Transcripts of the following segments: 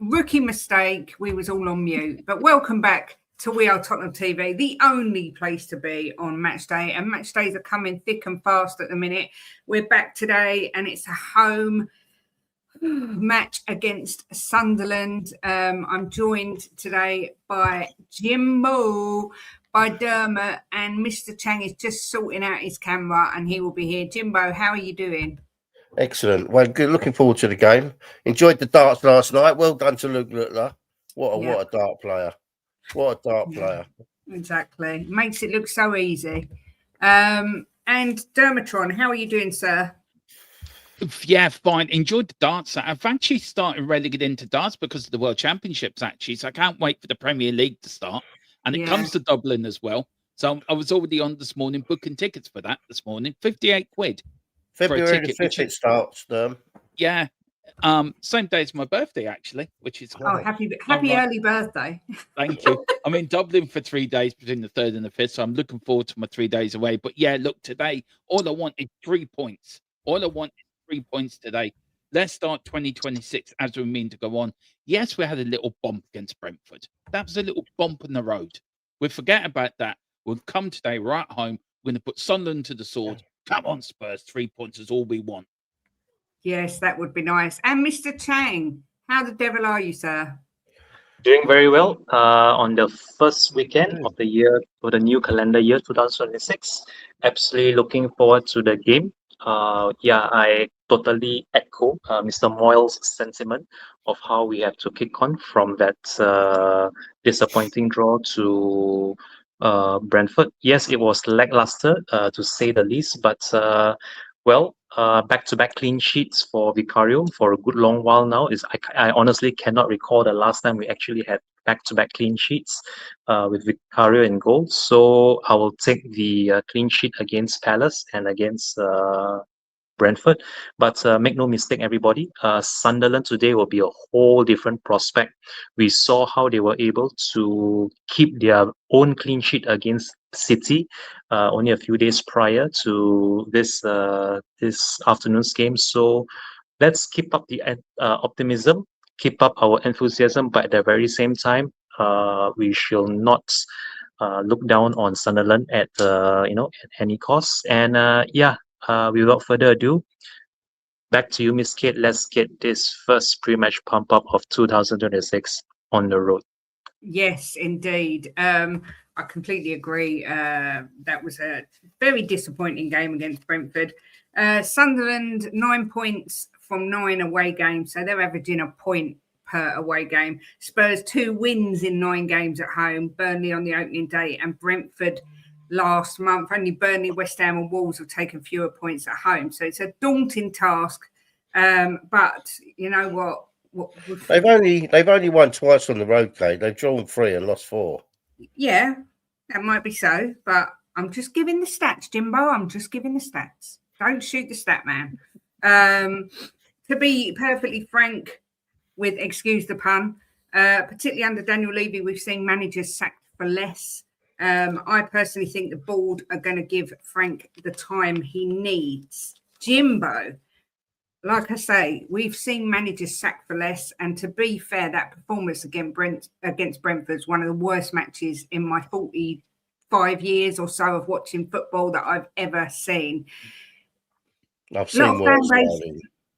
rookie mistake. We was all on mute. But welcome back to We Are Tottenham TV, the only place to be on match day. And match days are coming thick and fast at the minute. We're back today and it's a home match against Sunderland. I'm joined today by Jimbo, by Dermot, and Mr. Chang is just sorting out his camera and he will be here. Jimbo, how are you doing? Excellent. Well, good. Looking forward to the game. Enjoyed the darts last night. Well done to Luke Littler. What a dart player. What a dart player. Exactly. Makes it look so easy. And Dermatron, how are you doing, sir? Yeah, fine. Enjoyed the darts. I've actually started really getting into darts because of the World Championships, actually. So I can't wait for the Premier League to start. And it comes to Dublin as well. So I was already on this morning booking tickets for that this morning. 58 quid. February the 5th it starts, Yeah. Same day as my birthday, actually, which is happy early birthday. Thank you. I'm in Dublin for 3 days between the 3rd and the 5th, so I'm looking forward to my 3 days away. But yeah, look, today all I want is 3 points. All I want is 3 points today. Let's start 2026 as we mean to go on. Yes, we had a little bump against Brentford. That was a little bump in the road. We'll forget about that. We'll come today. We're at home. We're going to put Sunderland to the sword. Come on, Spurs. 3 points is all we want. Yes, that would be nice. And Mr. Chang, how the devil are you, sir? Doing very well on the first weekend of the year, for the new calendar year 2026. Absolutely looking forward to the game. I totally echo Mr. Moyle's sentiment of how we have to kick on from that disappointing draw to Brentford. Yes, it was lackluster to say the least, but back-to-back clean sheets for Vicario for a good long while now. I honestly cannot recall the last time we actually had back-to-back clean sheets with Vicario in goal. So I will take the clean sheet against Palace and against Brentford. But make no mistake, everybody, Sunderland today will be a whole different prospect. We saw how they were able to keep their own clean sheet against City only a few days prior to this afternoon's game. So let's keep up the optimism, keep up our enthusiasm, but at the very same time, we shall not look down on Sunderland at any cost. And without further ado, back to you, Miss Kate. Let's get this first pre-match pump up of 2026 on the road. Yes, indeed. I completely agree. That was a very disappointing game against Brentford. Sunderland, 9 points from 9 away games, so they're averaging a point per away game. Spurs 2 wins in 9 games at home, Burnley on the opening day and Brentford last month. Only Burnley, West Ham and Wolves have taken fewer points at home. So it's a daunting task. But you know what? They've only won twice on the road, Kate. They've drawn 3 and lost 4. Yeah, that might be so. But I'm just giving the stats, Jimbo. I'm just giving the stats. Don't shoot the stat man. To be perfectly frank, with excuse the pun, particularly under Daniel Levy, we've seen managers sacked for less. I personally think the board are going to give Frank the time he needs. Jimbo, like I say, we've seen managers sacked for less. And to be fair, that performance against Brentford is one of the worst matches in my 45 years or so of watching football that I've ever seen. I've seen worse.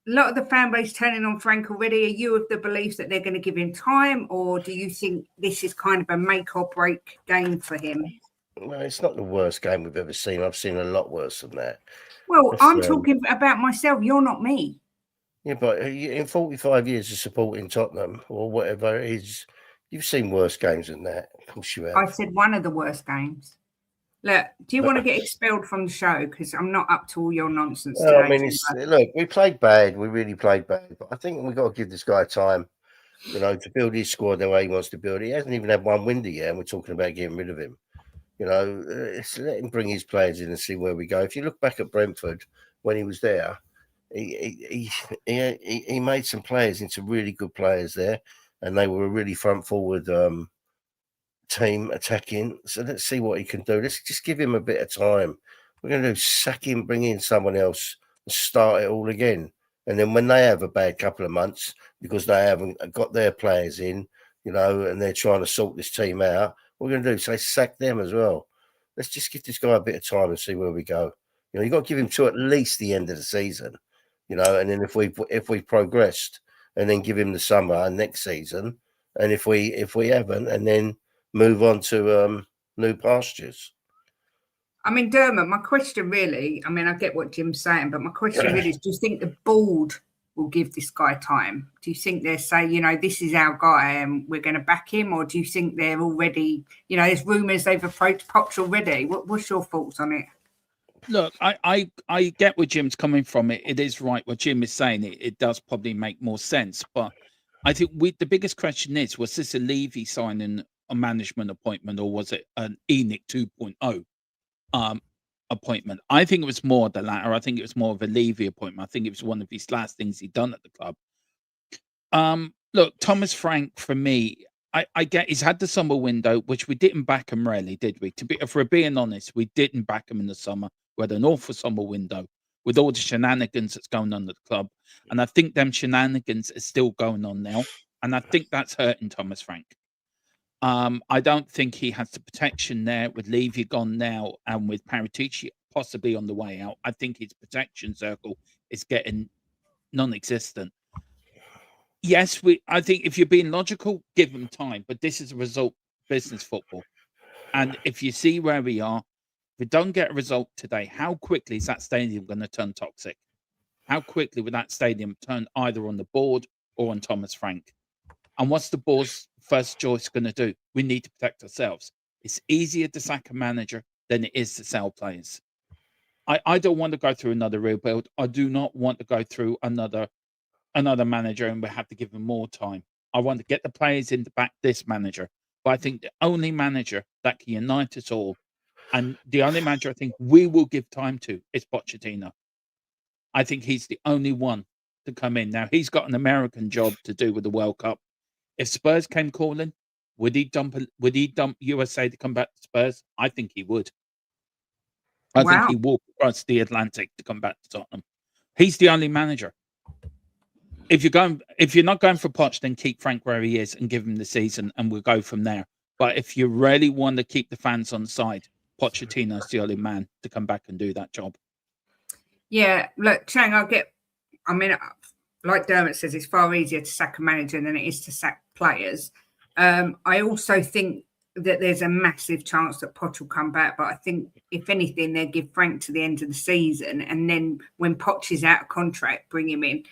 A lot of the fan base turning on Frank already. Are you of the belief that they're going to give him time, or do you think this is kind of a make or break game for him? No, it's not the worst game we've ever seen. I've seen a lot worse than that. Well, I'm talking about myself. You're not me. Yeah, but in 45 years of supporting Tottenham or whatever it is, you've seen worse games than that. Of course you have. I said one of the worst games. Look, do you want to get expelled from the show? Because I'm not up to all your nonsense today. I mean, look, we played bad. We really played bad. But I think we've got to give this guy time, to build his squad the way he wants to build it. He hasn't even had one windy yet, and we're talking about getting rid of him. Let him bring his players in and see where we go. If you look back at Brentford when he was there, he made some players into really good players there, and they were a really front forward team attacking. So let's see what he can do. Let's just give him a bit of time. We're going to sack him, bring in someone else, and start it all again. And then when they have a bad couple of months because they haven't got their players in, you know, and they're trying to sort this team out, what we're going to do is say sack them as well. Let's just give this guy a bit of time and see where we go. You know, you've got to give him to at least the end of the season, you know, and then if we progressed, and then give him the summer and next season, and if we haven't, and then move on to new pastures. I mean, Dermot, my question really, I mean, I get what Jim's saying, but my question really is, do you think the board will give this guy time? Do you think they're saying, you know, this is our guy and we're going to back him? Or do you think they're already, you know, there's rumours they've approached Poch already? What's your thoughts on it? Look, I get where Jim's coming from. It is right what Jim is saying. It does probably make more sense. But I think the biggest question is, was this a Levy signing a management appointment, or was it an ENIC 2.0 appointment? I think it was more the latter. I think it was more of a Levy appointment. I think it was one of his last things he'd done at the club. Look, Thomas Frank, for me, I get he's had the summer window, which we didn't back him really, did we? If we're being honest, we didn't back him in the summer. We had an awful summer window with all the shenanigans that's going on at the club. And I think them shenanigans are still going on now. And I think that's hurting Thomas Frank. I don't think he has the protection there with Levy gone now and with Paratici possibly on the way out. I think his protection circle is getting non-existent. Yes, I think if you're being logical, give him time. But this is a result business football. And if you see where we are, if we don't get a result today, how quickly is that stadium going to turn toxic? How quickly will that stadium turn either on the board or on Thomas Frank? And what's the board's first choice going to do? We need to protect ourselves. It's easier to sack a manager than it is to sell players. I don't want to go through another rebuild. I do not want to go through another manager and we have to give him more time. I want to get the players in to back this manager. But I think the only manager that can unite us all, and the only manager I think we will give time to, is Pochettino. I think he's the only one to come in. Now, he's got an American job to do with the World Cup. If Spurs came calling, would he dump USA to come back to Spurs? I think he would. I think he walked across the Atlantic to come back to Tottenham. He's the only manager. If you're not going for Poch, then keep Frank where he is and give him the season, and we'll go from there. But if you really want to keep the fans on side, Pochettino's the only man to come back and do that job. Yeah, look, Chang, I mean, like Dermot says, it's far easier to sack a manager than it is to sack players. I also think that there's a massive chance that Poch will come back, but I think if anything, they'll give Frank to the end of the season, and then when Poch is out of contract, bring him in.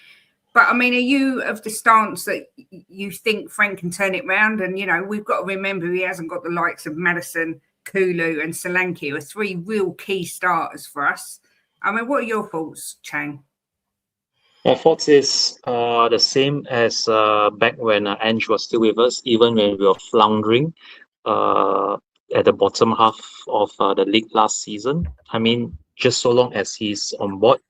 But I mean, are you of the stance that you think Frank can turn it round? And, you know, we've got to remember he hasn't got the likes of Maddison, Kulu and Solanke, who are three real key starters for us. I mean, what are your thoughts, Chang? My thoughts is the same as back when Ange was still with us, even when we were floundering at the bottom half of the league last season. I mean, just so long as he's on board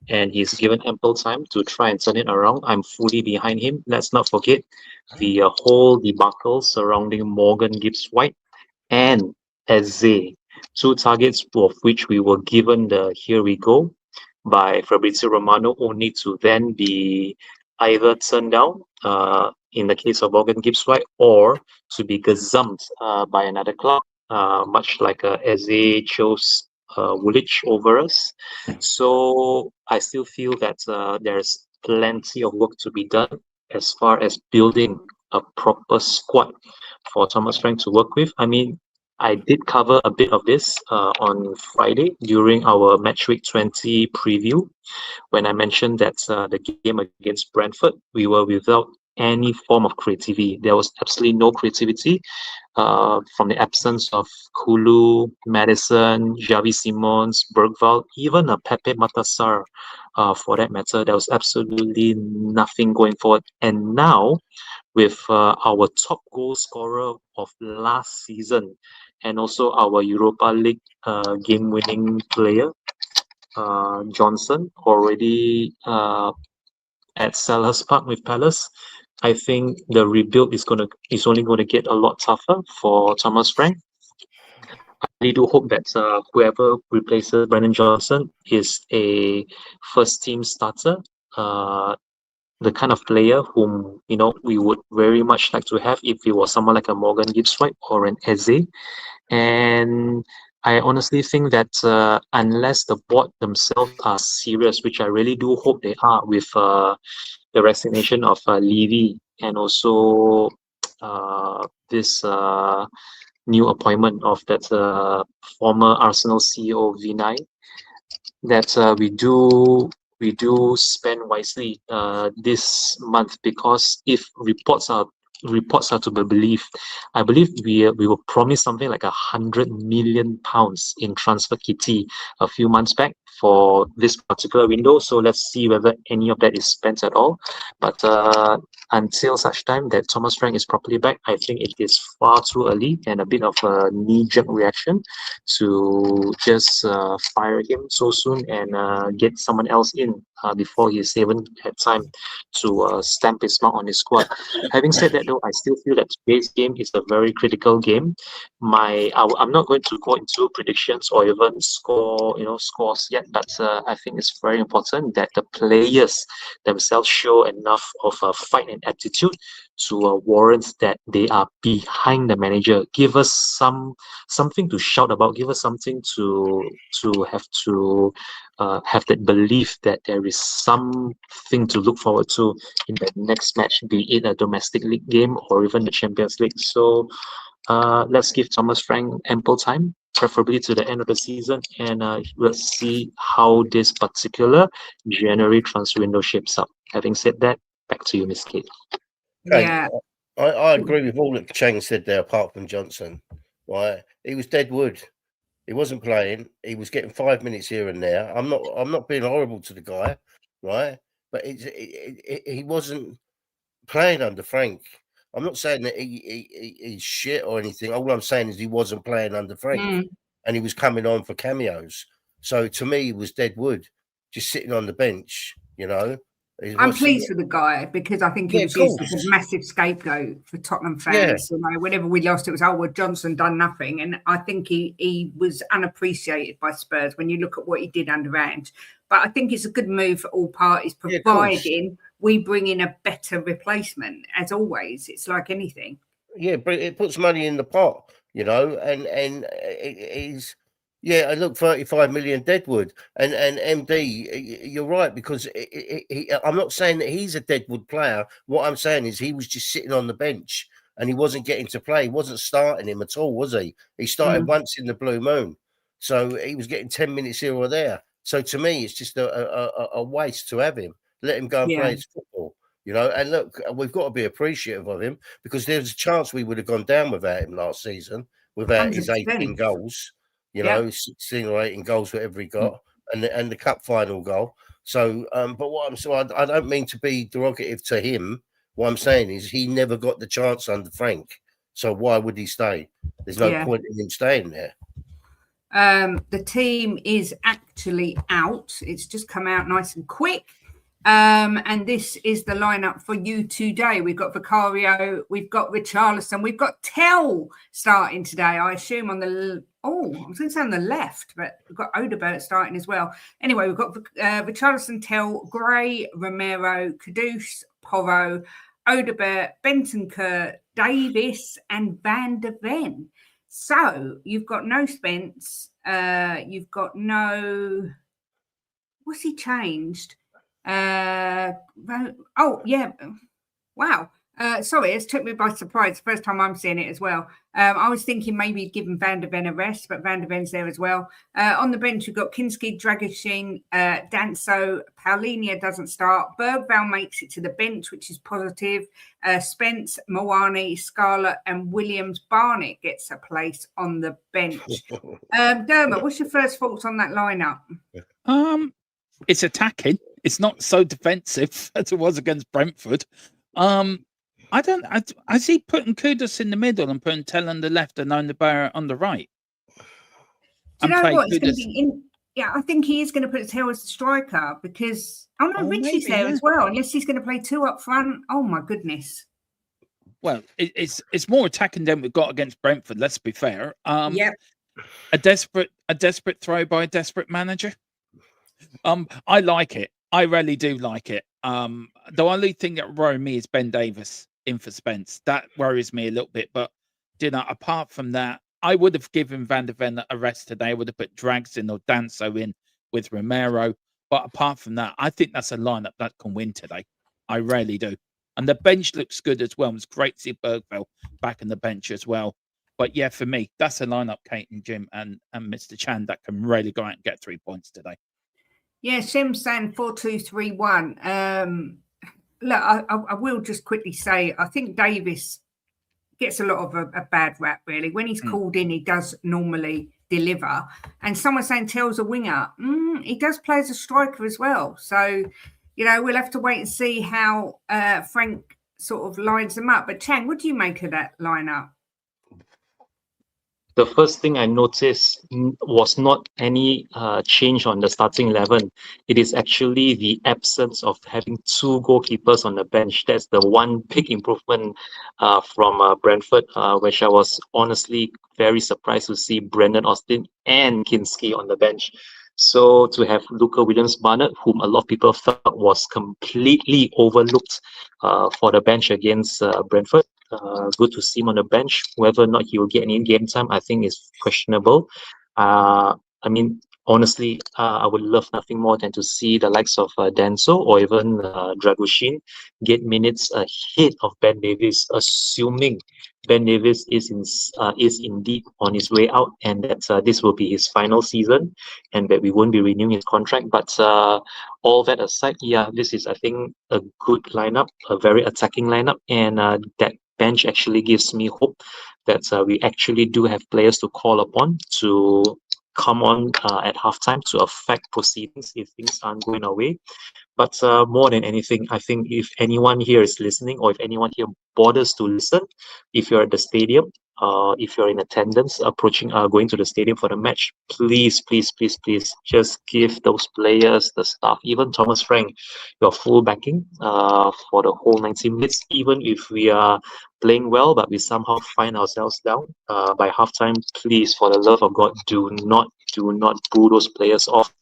and he's given ample time to try and turn it around, I'm fully behind him. Let's not forget the whole debacle surrounding Morgan Gibbs-White and Eze, two targets of which we were given the here we go by Fabrizio Romano, only to then be either turned down in the case of Morgan Gibbs-White, or to be gazumped by another club, much like Eze chose Woolwich over us. So I still feel that there's plenty of work to be done as far as building a proper squad for Thomas Frank to work with. I mean, I did cover a bit of this on Friday during our Match Week 20 preview, when I mentioned that the game against Brentford, we were without any form of creativity. There was absolutely no creativity from the absence of Kulu, Maddison, Xavi Simons, Bergvall, even a Pepe Matassar for that matter. There was absolutely nothing going forward. And now, with our top goal scorer of last season and also our Europa League game-winning player, Johnson, already at Selhurst Park with Palace, I think the rebuild is only going to get a lot tougher for Thomas Frank. I really do hope that whoever replaces Brennan Johnson is a first-team starter the kind of player whom we would very much like to have if it was someone like a Morgan Gibbs-White or an Eze. And I honestly think that unless the board themselves are serious, which I really do hope they are, with the resignation of Levy and also this new appointment of that former Arsenal CEO Vinay, that we do spend wisely this month, because if reports are to be believed, I believe we were promised something like £100 million in transfer kitty a few months back for this particular window. So let's see whether any of that is spent at all. But until such time that Thomas Frank is properly back, I think it is far too early and a bit of a knee-jerk reaction to just fire him so soon and get someone else in before he's even had time to stamp his mark on his squad. Having said that, though, I still feel that today's game is a very critical game. I'm not going to go into predictions or even scores yet, but I think it's very important that the players themselves show enough of a fight and attitude to warrant that they are behind the manager. Give us something to shout about. Give us something to have that belief that there is something to look forward to in the next match, be it a domestic league game or even the Champions League. So let's give Thomas Frank ample time, preferably to the end of the season, and we'll see how this particular January transfer window shapes up. Having said that, back to you, Miss Kate. Okay, Yeah. I agree with all that Chang said there, apart from Johnson. Right, he was dead wood. He wasn't playing. He was getting 5 minutes here and there. I'm not being horrible to the guy, right? But he wasn't playing under Frank. I'm not saying that he's shit or anything. All I'm saying is he wasn't playing under Frank, and he was coming on for cameos. So to me, he was dead wood, just sitting on the bench. I'm pleased with the guy because I think he was used as a massive scapegoat for Tottenham fans. Yeah. Whenever we lost, it was, well, Johnson done nothing. And I think he was unappreciated by Spurs when you look at what he did under Ange. But I think it's a good move for all parties, providing we bring in a better replacement. As always, it's like anything. Yeah, but it puts money in the pot, and it is. Yeah, I look, 35 million deadwood, and MD, you're right, because I'm not saying that he's a deadwood player. What I'm saying is he was just sitting on the bench and he wasn't getting to play. He wasn't starting him at all, was he? He started once in the blue moon, so he was getting 10 minutes here or there. So to me, it's just a waste to have him. Let him go and play his football. And look, we've got to be appreciative of him, because there's a chance we would have gone down without him last season, without his 18 goals. 16 or 18 goals, whatever he got, and the cup final goal. So, but I don't mean to be derogative to him. What I'm saying is he never got the chance under Frank. So why would he stay? There's no point in him staying there. The team is actually out. It's just come out nice and quick. And this is the lineup for you today. We've got Vicario, we've got Richarlison, we've got Tell starting today. I assume on the I was going to say on the left, but we've got Odebert starting as well. Anyway, we've got Richarlison, Tell, Gray, Romero, Kudus, Porro, Odebert, Bentancur, Davis, and Van de Ven. So you've got no Spence. You've got no. What's he changed? Wow. Sorry, it's took me by surprise. First time I'm seeing it as well. I was thinking maybe giving Van de Ven a rest, but Van de Ven's there as well. On the bench, we've got Kinski, Dragusin, Danso. Paulinho doesn't start. Bergvall makes it to the bench, which is positive. Spence, Moani, Scarlett, and Williams. Barnett gets a place on the bench. Dermot, what's your first thoughts on that lineup? It's attacking. It's not so defensive as it was against Brentford. I see putting Kudus in the middle and putting Tell on the left and Odebert on the right. Do you know what? I think he is going to put Tell as the striker because Richie's there as well. Unless he's going to play two up front. Oh my goodness. Well, it's more attacking than we've got against Brentford. Let's be fair. Yep. A desperate throw by a desperate manager. I like it. I really do like it. The only thing that worries me is Ben Davis in for Spence. That worries me a little bit. But, apart from that, I would have given Van der Ven a rest today. I would have put Drags in or Danso in with Romero. But apart from that, I think that's a lineup that can win today. I really do. And the bench looks good as well. It's great to see Bergville back in the bench as well. But yeah, for me, that's a lineup, Kate and Jim and Mr. Chan, that can really go out and get 3 points today. Yeah, Shim's saying 4-2-3-1. Look, I will just quickly say, I think Davis gets a lot of a bad rap, really. When he's called in, he does normally deliver. And someone's saying Tell's a winger. He does play as a striker as well. So, we'll have to wait and see how Frank sort of lines them up. But Chan, what do you make of that lineup? The first thing I noticed was not any change on the starting 11. It is actually the absence of having 2 goalkeepers on the bench. That's the one big improvement from Brentford, which I was honestly very surprised to see Brendan Austin and Kinski on the bench. So to have Luca Williams-Barnett, whom a lot of people felt was completely overlooked for the bench against Brentford. Good to see him on the bench. Whether or not he will get any game time, I think is questionable. Honestly, I would love nothing more than to see the likes of Denso or even Dragushin get minutes ahead of Ben Davies, assuming Ben Davies is indeed on his way out, and that this will be his final season, and that we won't be renewing his contract. But all that aside, yeah, this is, I think, a good lineup, a very attacking lineup, and that bench actually gives me hope that we actually do have players to call upon to come on at halftime to affect proceedings if things aren't going our way. But more than anything, I think if anyone here is listening, or if anyone here bothers to listen, if you're at the stadium, if you're in attendance, going to the stadium for the match, please just give those players, the staff, even Thomas Frank, your full backing for the whole 90 minutes. Even if we are playing well, but we somehow find ourselves down by halftime, please, for the love of God, do not boo those players off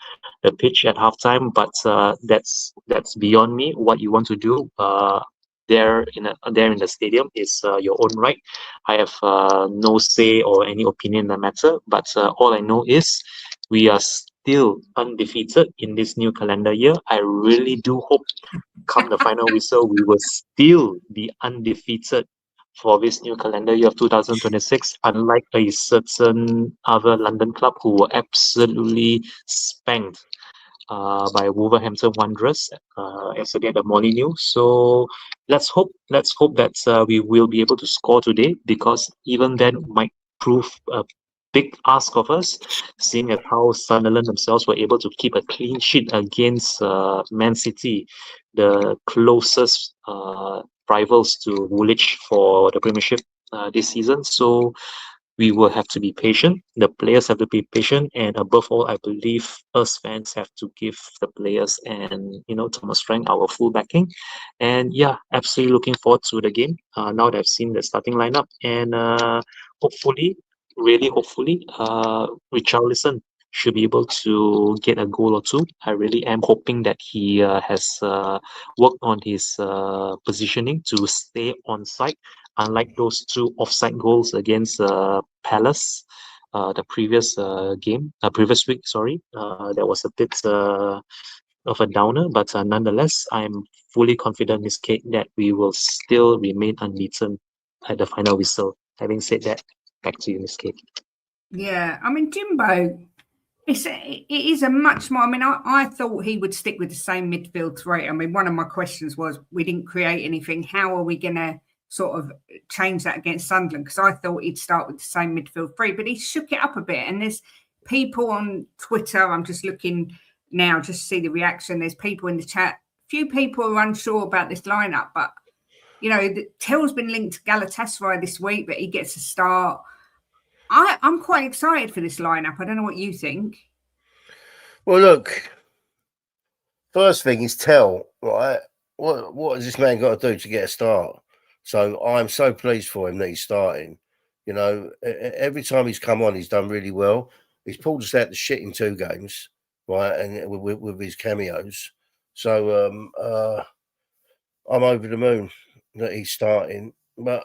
the pitch at halftime. But that's beyond me. What you want to do there in the stadium is your own right. I have no say or any opinion in the matter. But all I know is we are still undefeated in this new calendar year. I really do hope, come the final whistle, we will still be undefeated for this new calendar year of 2026, unlike a certain other London club who were absolutely spanked by Wolverhampton Wanderers yesterday at the Molineux. So let's hope that we will be able to score today, because even then might prove a big ask of us, seeing as how Sunderland themselves were able to keep a clean sheet against Man City, the closest rivals to Woolwich for the Premiership this season. So we will have to be patient. The players have to be patient, and above all, I believe us fans have to give the players and Thomas Frank our full backing. And yeah, absolutely looking forward to the game. Now that I've seen the starting lineup, and hopefully, Richarlison should be able to get a goal or two. I really am hoping that he has worked on his positioning to stay on side, unlike those 2 offside goals against Palace the previous week. That was a bit of a downer, but nonetheless, I'm fully confident, Miss Kate, that we will still remain unbeaten at the final whistle. Having said that, back to you, Miss Kate. Yeah, I mean, Jimbo, it is a much more. I mean, I thought he would stick with the same midfield 3. I mean, one of my questions was, we didn't create anything. How are we going to sort of change that against Sunderland? Because I thought he'd start with the same midfield 3, but he shook it up a bit. And there's people on Twitter, I'm just looking now just to see the reaction. There's people in the chat. Few people are unsure about this lineup, but Tell's been linked to Galatasaray this week, but he gets a start. I'm quite excited for this lineup. I don't know what you think. Well, look, first thing is Tell, right? What has this man got to do to get a start? So I'm so pleased for him that he's starting. Every time he's come on, he's done really well. He's pulled us out the shit in 2 games, right? And with his cameos. So I'm over the moon that he's starting. But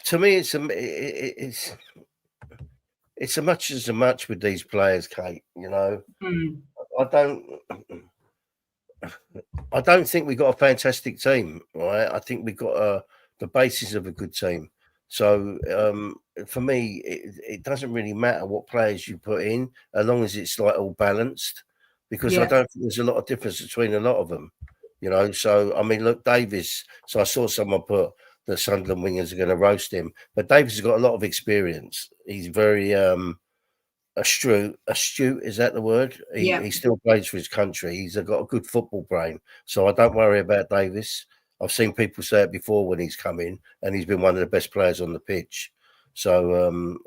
to me, it's a much as a much with these players, Kate. You know, I don't think we got a fantastic team, right? I think we got the basis of a good team. So for me, it doesn't really matter what players you put in, as long as it's like all balanced, because I don't think there's a lot of difference between a lot of them, you know. So I mean, look, Davis. So I saw someone put the Sunderland wingers are going to roast him, but Davis has got a lot of experience. He's very astute, is that the word? He still plays for his country. He's got a good football brain, so I don't worry about Davis. I've seen people say it before when he's come in, and he's been one of the best players on the pitch. So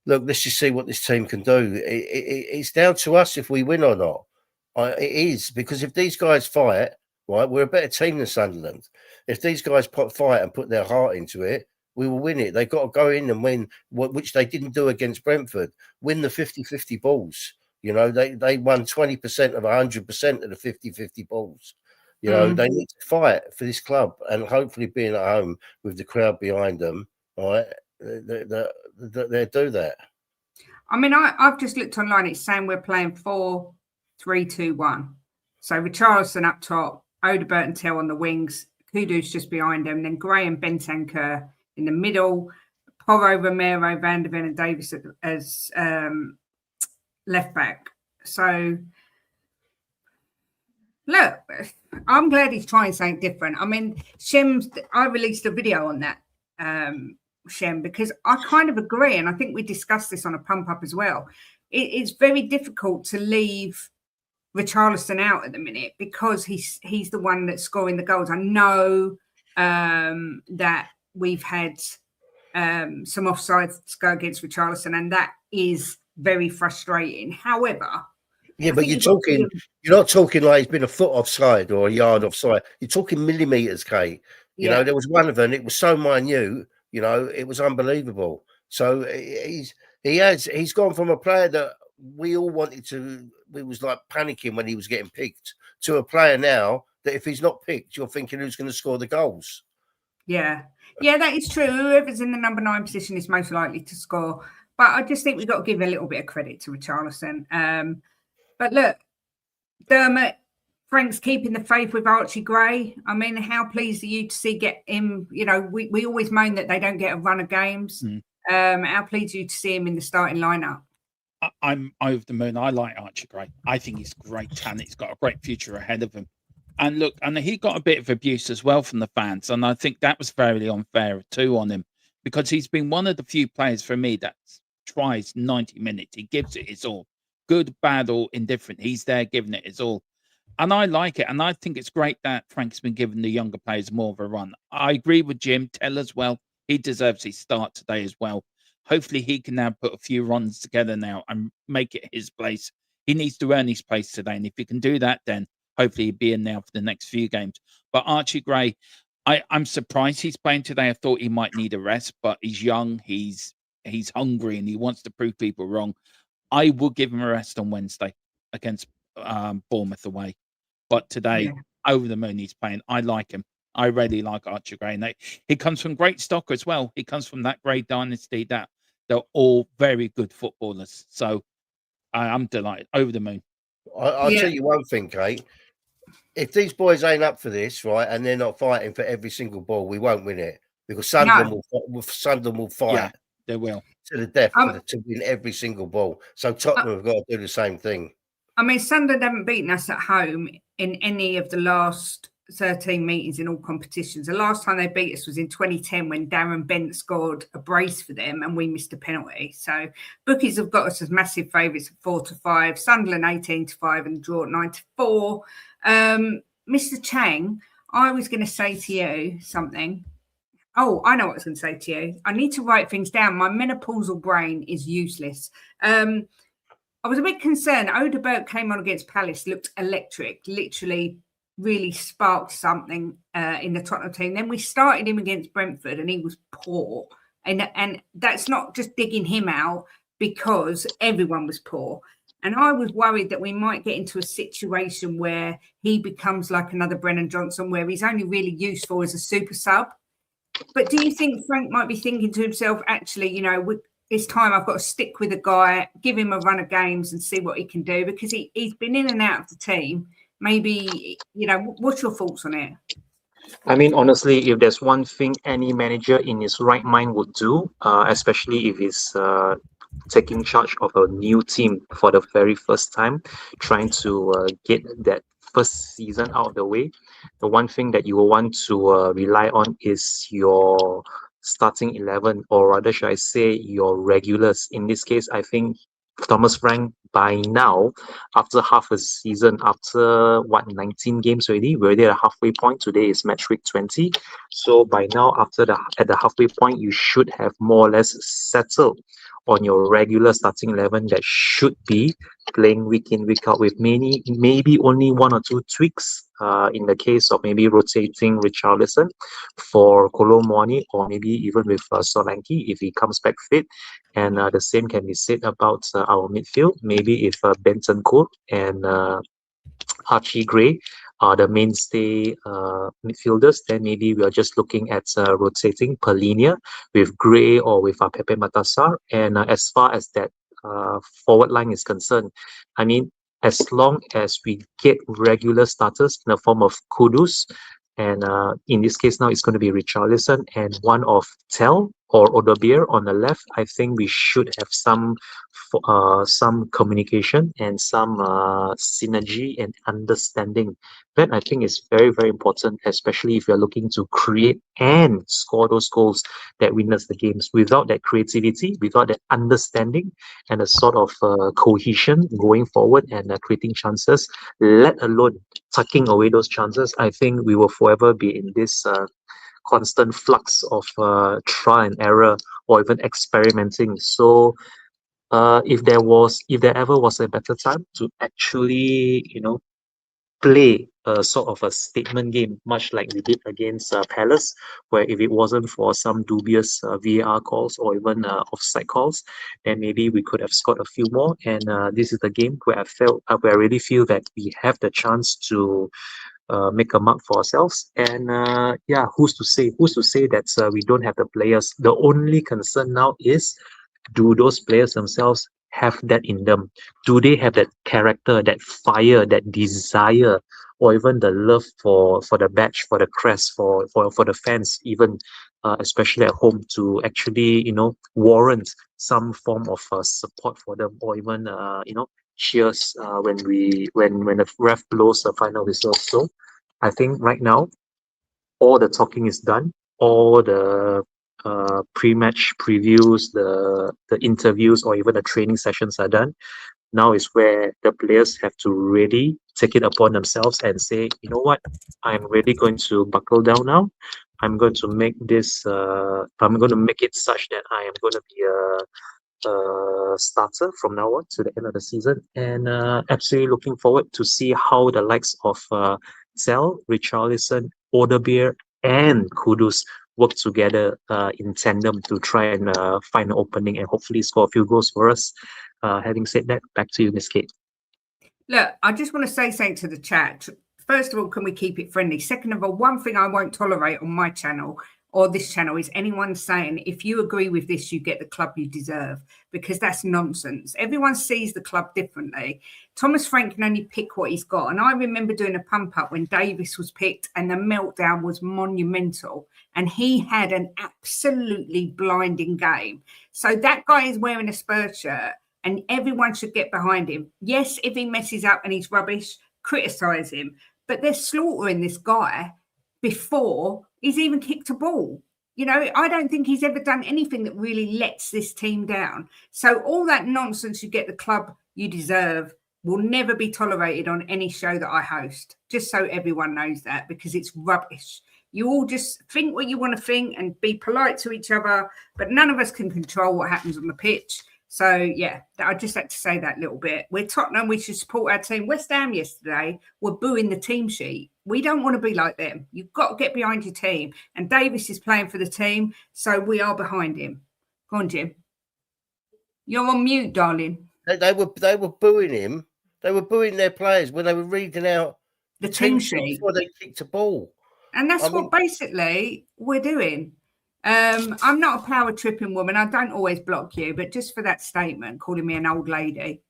look, let's just see what this team can do. It's down to us if we win or not. It is, because if these guys fight, right, we're a better team than Sunderland. If these guys fight and put their heart into it, we will win it. They've got to go in and win, which they didn't do against Brentford. Win the 50-50 balls. You know, they won 20% of 100% of the 50-50 balls. You know, they need to fight for this club, and hopefully being at home with the crowd behind them, all right, they do that. I mean, I've just looked online. It's saying we're playing 4-3-2-1. So Richarlison up top, Odegaard and Tell on the wings, Kudus just behind them, then Gray and Bentancur in the middle, Porro, Romero, Van der Ven and Davis as left back. So, look, I'm glad he's trying something different. I mean, I released a video on that, Shem, because I kind of agree, and I think we discussed this on a pump up as well. It's very difficult to leave Richarlison out at the minute because he's the one that's scoring the goals. I know that we've had some offsides go against Richarlison, and that is very frustrating. However, yeah, but you're not talking like he's been a foot offside or a yard offside. You're talking millimeters, Kate. You know, there was one of them. It was so minute. You know, it was unbelievable. So he's gone from a player that we all wanted to. We was like panicking when he was getting picked, to a player now that if he's not picked, you're thinking who's going to score the goals. Yeah, that is true. Whoever's in the number 9 position is most likely to score. But I just think we've got to give a little bit of credit to Richarlison. But look, Dermot, Frank's keeping the faith with Archie Gray. I mean, how pleased are you to see get him? You know, we always moan that they don't get a run of games. How pleased are you to see him in the starting lineup? I'm over the moon. I like Archie Gray. I think he's great talent. He's got a great future ahead of him. And look, and he got a bit of abuse as well from the fans. And I think that was very unfair too on him, because he's been one of the few players for me that tries 90 minutes. He gives it his all. Good, bad, or indifferent. He's there giving it his all. And I like it. And I think it's great that Frank's been giving the younger players more of a run. I agree with Jim. Tell as well. He deserves his start today as well. Hopefully he can now put a few runs together now and make it his place. He needs to earn his place today. And if he can do that, then hopefully he'll be in now for the next few games. But Archie Gray, I'm surprised he's playing today. I thought he might need a rest, but he's young. He's hungry and he wants to prove people wrong. I will give him a rest on Wednesday against Bournemouth away. But today, over the moon, he's playing. I like him. I really like Archie Gray. And he comes from great stock as well. He comes from that Gray dynasty that they're all very good footballers. So I'm delighted. Over the moon. I'll tell you one thing, Kate. If these boys ain't up for this, right, and they're not fighting for every single ball, we won't win it, because Sunderland will fight. Yeah, they will. To the death to win every single ball. So Tottenham have got to do the same thing. I mean, Sunderland haven't beaten us at home in any of the last 13 meetings in all competitions. The last time they beat us was in 2010 when Darren Bent scored a brace for them and we missed a penalty. So bookies have got us as massive favourites at 4-5, Sunderland 18-5 and draw at 9-4. Mr. Chang, I was going to say to you something. Oh, I know what I was going to say to you. I need to write things down. My menopausal brain is useless. I was a bit concerned. Odegaard came on against Palace, looked electric, literally really sparked something in the Tottenham team. Then we started him against Brentford and he was poor. And that's not just digging him out, because everyone was poor. And I was worried that we might get into a situation where he becomes like another Brennan Johnson, where he's only really useful as a super sub. But do you think Frank might be thinking to himself, actually, you know, it's time I've got to stick with a guy, give him a run of games and see what he can do, because he's been in and out of the team. Maybe, you know, what's your thoughts on it? I mean, honestly, if there's one thing any manager in his right mind would do, especially if he's taking charge of a new team for the very first time, trying to get that first season out of the way, the one thing that you will want to rely on is your starting 11, or rather, should I say, your regulars. In this case, I think Thomas Frank, by now, after half a season, after 19 games already, we're already at a halfway point. Today is match week 20. So by now, at the halfway point, you should have more or less settled on your regular starting 11 that should be playing week in, week out, with maybe only one or two tweaks in the case of maybe rotating Richarlison for Kolo Muani, or maybe even with Solanke if he comes back fit. And the same can be said about our midfield. Maybe if Bentancur and Archie Gray are the mainstay midfielders, then maybe we are just looking at rotating Palhinha with Gray or with Pepe Matassar. And as far as that forward line is concerned, I mean, as long as we get regular starters in the form of Kudus, and in this case now it's going to be Richarlison and one of Tel or Odobier on the left, I think we should have some communication and some synergy and understanding. That I think is very, very important, especially if you're looking to create and score those goals that win us the games. Without that creativity, without that understanding and a sort of cohesion going forward and creating chances, let alone tucking away those chances, I think we will forever be in this constant flux of trial and error, or even experimenting. So if there ever was a better time to actually, play a sort of a statement game, much like we did against Palace, where if it wasn't for some dubious VAR calls or even offside calls, then maybe we could have scored a few more. And this is the game where I really feel that we have the chance to make a mark for ourselves. And who's to say that we don't have the players? The only concern now is, do those players themselves have that in them? Do they have that character, that fire, that desire, or even the love for the badge, for the crest, for the fans, even especially at home, to actually warrant some form of support for them, or even cheers when the ref blows the final whistle? So I think right now all the talking is done, all the pre-match previews, the interviews, or even the training sessions are done. Now is where the players have to really take it upon themselves and say, you know what, I'm really going to buckle down now. I'm going to make this. I'm going to make it such that I am going to be a starter from now on to the end of the season, and absolutely looking forward to see how the likes of Zell, Richarlison, Odebeer, and Kudus work together in tandem to try and find an opening and hopefully score a few goals for us. Having said that, back to you, Miss Kate. Look, I just want to say something to the chat. First of all, can we keep it friendly? Second of all, one thing I won't tolerate on my channel or this channel is anyone saying, if you agree with this, you get the club you deserve, because that's nonsense. Everyone sees the club differently. Thomas Frank can only pick what he's got. And I remember doing a pump up when Davis was picked and the meltdown was monumental. And he had an absolutely blinding game. So that guy is wearing a Spurs shirt and everyone should get behind him. Yes, if he messes up and he's rubbish, criticise him. But they're slaughtering this guy before he's even kicked a ball. I don't think he's ever done anything that really lets this team down. So all that nonsense, you get the club you deserve, will never be tolerated on any show that I host, just so everyone knows that, because it's rubbish. You all just think what you want to think and be polite to each other, but none of us can control what happens on the pitch. So, yeah, I just had to say that little bit. We're Tottenham. We should support our team. West Ham yesterday were booing the team sheet. We don't want to be like them. You've got to get behind your team. And Davis is playing for the team, so we are behind him. Go on, Jim. You're on mute, darling. They were booing him. They were booing their players when they were reading out the team sheet before they kicked a ball. And that's what basically we're doing. I'm not a power tripping woman. I don't always block you, but just for that statement, calling me an old lady,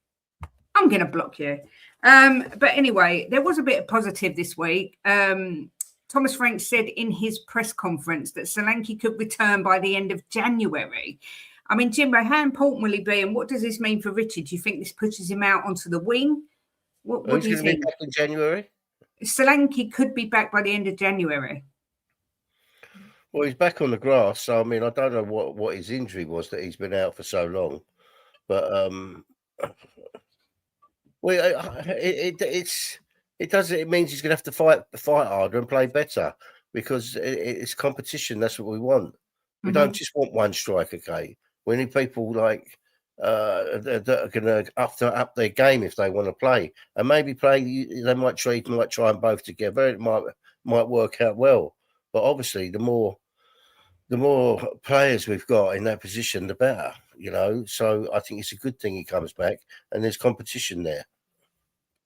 I'm going to block you. But anyway, there was a bit of positive this week. Thomas Frank said in his press conference that Solanke could return by the end of January. I mean, Jimbo, how important will he be? And what does this mean for Richard? Do you think this pushes him out onto the wing? What do you think? Back in January? Solanke could be back by the end of January. Well, he's back on the grass. So, I mean, I don't know what his injury was that he's been out for so long. But, well, it means he's going to have to fight harder and play better because it's competition. That's what we want. We don't just want one striker, Kate. We need people like that are going to up their game if they want to play, and maybe they might try them both together. It might work out well, but obviously the more players we've got in that position, the better. So I think it's a good thing he comes back, and there's competition there.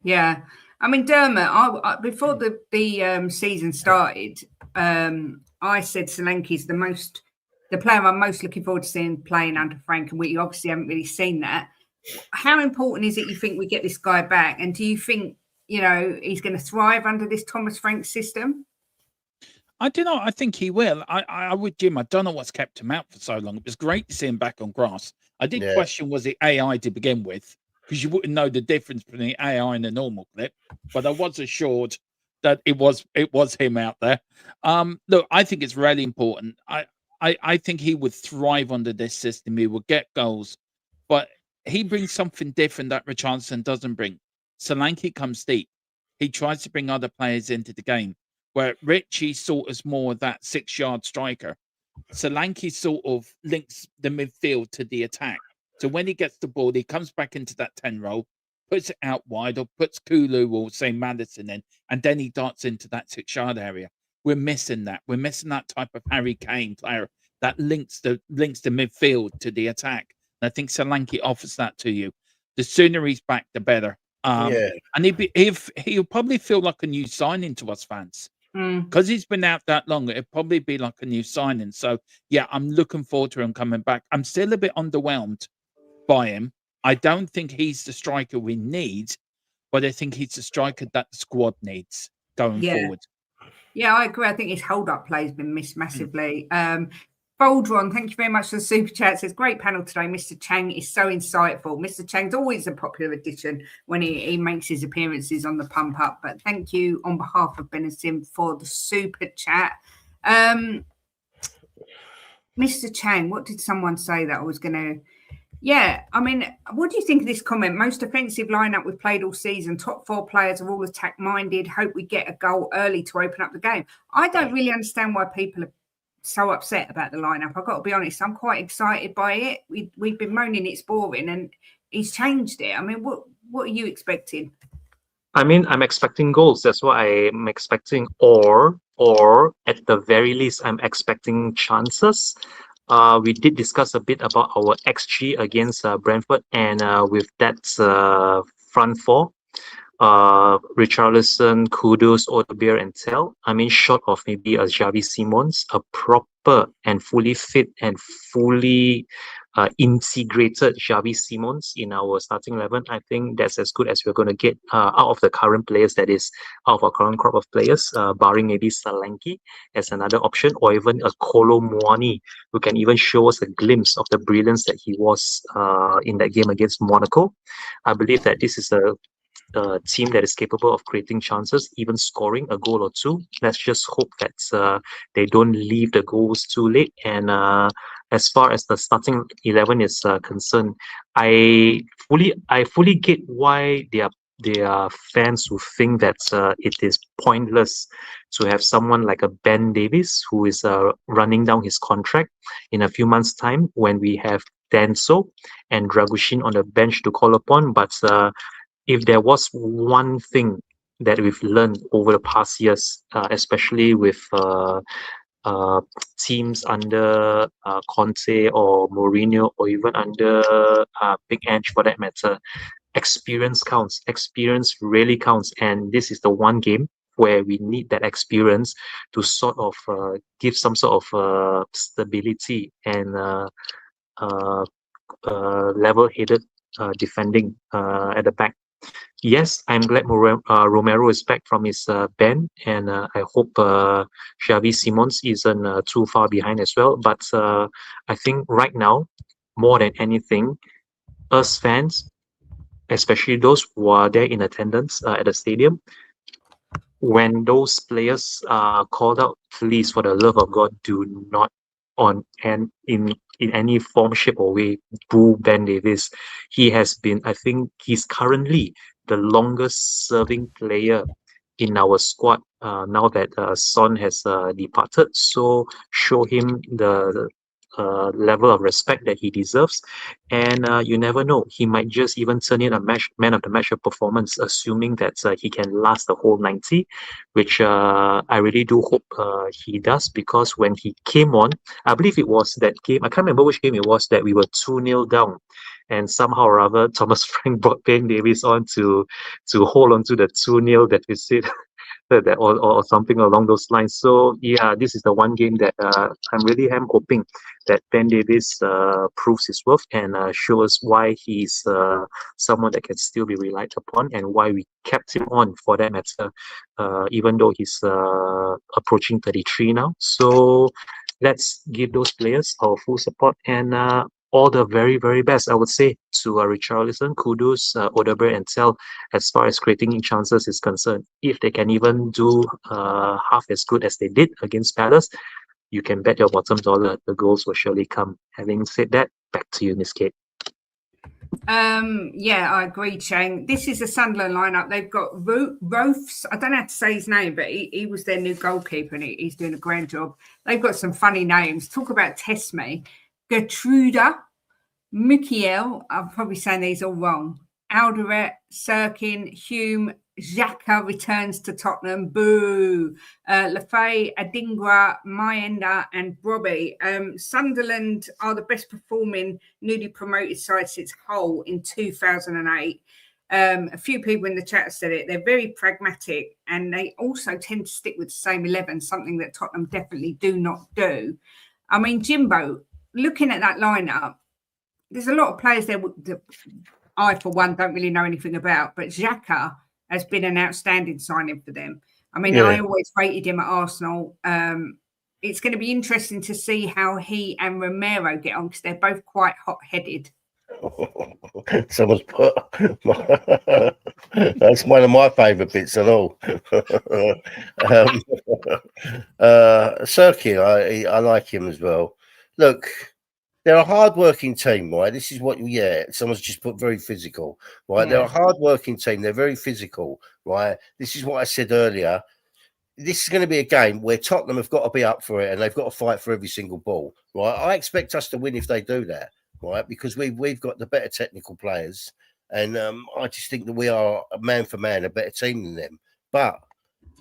Yeah, I mean, Dermot, before the season started, I said Solanke's the player I'm most looking forward to seeing playing under Frank, and we obviously haven't really seen that. How important is it you think we get this guy back? And do you think, he's going to thrive under this Thomas Frank system? I don't know. I think he will. I would, Jim. I don't know what's kept him out for so long. It was great to see him back on grass. I did question, was it AI to begin with? Because you wouldn't know the difference between the AI and the normal clip. But I was assured that it was him out there. Look, I think it's really important. I think he would thrive under this system. He will get goals, but he brings something different that Richarlison doesn't bring. Solanke comes deep. He tries to bring other players into the game, where Richie sort of more that 6-yard striker. Solanke sort of links the midfield to the attack. So when he gets the ball, he comes back into that 10 role, puts it out wide, or puts Kulu or say Madison in, and then he darts into that 6-yard area. We're missing that. We're missing that type of Harry Kane player that links the midfield to the attack. And I think Solanke offers that to you. The sooner he's back, the better. And he'll probably feel like a new signing to us fans. Because he's been out that long, it'll probably be like a new signing. So, yeah, I'm looking forward to him coming back. I'm still a bit underwhelmed by him. I don't think he's the striker we need, but I think he's the striker that the squad needs going forward. Yeah, I agree. I think his hold-up play has been missed massively. Boldron, thank you very much for the super chat. Says, great panel today. Mr. Chang is so insightful. Mr. Chang's always a popular addition when he makes his appearances on the pump up. But thank you on behalf of Ben and Sim for the super chat. Mr. Chang, what did someone say that I was going to... Yeah, I mean, what do you think of this comment? Most offensive lineup we've played all season. Top 4 players are all attack-minded. Hope we get a goal early to open up the game. I don't really understand why people are so upset about the lineup. I've got to be honest. I'm quite excited by it. We've been moaning it's boring, and he's changed it. I mean, what are you expecting? I mean, I'm expecting goals. That's what I'm expecting. Or at the very least, I'm expecting chances. We did discuss a bit about our XG against Brentford, and with that front 4, Richarlison, Kudus, Odegaard, and Tel. I mean, short of maybe a Xavi Simons, a proper and fully fit and fully integrated Xavi Simons in our starting 11, I think that's as good as we're going to get out of the current players, that is, out of our current crop of players, barring maybe Solanke as another option, or even a Kolo Muani, who can even show us a glimpse of the brilliance that he was in that game against Monaco. I believe that this is a team that is capable of creating chances, even scoring a goal or two. Let's just hope that they don't leave the goals too late. And as far as the starting 11 is concerned, I fully get why there are fans who think that it is pointless to have someone like a Ben Davies who is running down his contract in a few months' time, when we have Denso and Dragushin on the bench to call upon. But if there was one thing that we've learned over the past years, especially with teams under Conte or Mourinho, or even under Big Ange for that matter, experience counts. Experience really counts, and this is the one game where we need that experience to sort of give some sort of stability and level-headed defending at the back. Yes, I'm glad Romero is back from his ban, and I hope Xavi Simons isn't too far behind as well. But I think right now, more than anything, us fans, especially those who are there in attendance at the stadium, when those players are called out, please, for the love of God, do not on and in any form, shape, or way boo Ben Davies. He has been, I think, he's currently the longest serving player in our squad now that Son has departed. So show him the level of respect that he deserves, and you never know, he might just even turn in a man of the match performance, assuming that he can last the whole 90, which I really do hope he does, because when he came on, I believe it was that game, I can't remember which game it was, that we were 2-0 down, and somehow or other Thomas Frank brought Ben Davies on to hold on to the 2-0 deficit. That or something along those lines. So yeah, this is the one game that I'm really hoping that Ben Davies proves his worth and shows why he's someone that can still be relied upon, and why we kept him on for that matter, even though he's approaching 33 now. So let's give those players our full support, and all the very, very best, I would say, to Richarlison, Kudus, Odegaard, and Tel, as far as creating chances is concerned. If they can even do half as good as they did against Palace, you can bet your bottom dollar the goals will surely come. Having said that, back to you, Miss Kate. Yeah, I agree, Shane. This is the Sunderland lineup. They've got Rofes. I don't know how to say his name, but he was their new goalkeeper, and he's doing a grand job. They've got some funny names. Talk about test me. Gertruda, Mikiel, I'm probably saying these all wrong. Alderet, Sirkin, Hume, Xhaka returns to Tottenham. Boo. Lafay, Adingra, Mayenda, and Robbie. Sunderland are the best performing newly promoted side since Hull in 2008. A few people in the chat said it. They're very pragmatic, and they also tend to stick with the same 11, something that Tottenham definitely do not do. I mean, Jimbo, looking at that lineup, there's a lot of players there that I, for one, don't really know anything about, but Xhaka has been an outstanding signing for them. I mean, I always rated him at Arsenal. It's going to be interesting to see how he and Romero get on, because they're both quite hot-headed. Someone's put that's one of my favourite bits and all. Sirkin, I like him as well. Look, they're a hard-working team, right? This is what, someone's just put very physical, right? They're a hard-working team. They're very physical, right? This is what I said earlier. This is going to be a game where Tottenham have got to be up for it, and they've got to fight for every single ball, right? I expect us to win if they do that, right? Because we've got the better technical players, and I just think that we are, man for man, a better team than them. But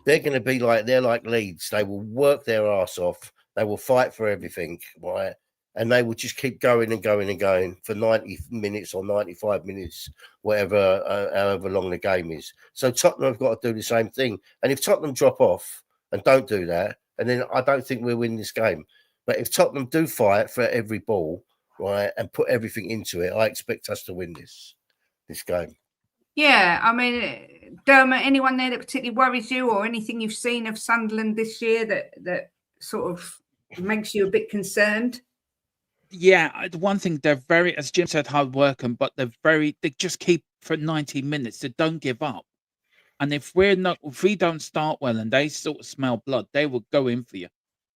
they're going to be they're like Leeds. They will work their arse off. They will fight for everything, right? And they will just keep going and going and going for 90 minutes or 95 minutes, whatever, however long the game is. So Tottenham have got to do the same thing. And if Tottenham drop off and don't do that, and then I don't think we'll win this game. But if Tottenham do fight for every ball, right, and put everything into it, I expect us to win this game. Yeah, I mean, Dermot, anyone there that particularly worries you, or anything you've seen of Sunderland this year that sort of makes you a bit concerned? Yeah, the one thing, they're very, as Jim said, hard working, but they just keep for 90 minutes. They don't give up. And if we don't start well and they sort of smell blood, they will go in for you.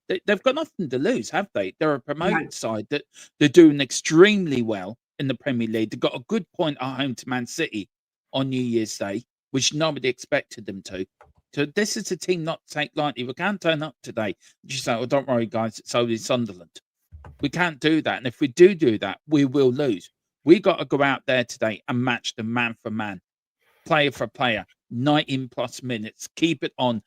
They've got nothing to lose, have they? They're a promoted side that they're doing extremely well in the Premier League. They've got a good point at home to Man City on New Year's Day, which nobody expected them to. So this is a team not to take lightly. We can't turn up today and just say, "Oh, don't worry, guys, it's only Sunderland." We can't do that. And if we do that, we will lose. We got to go out there today and match them man for man, player for player, 19 plus minutes, keep it on.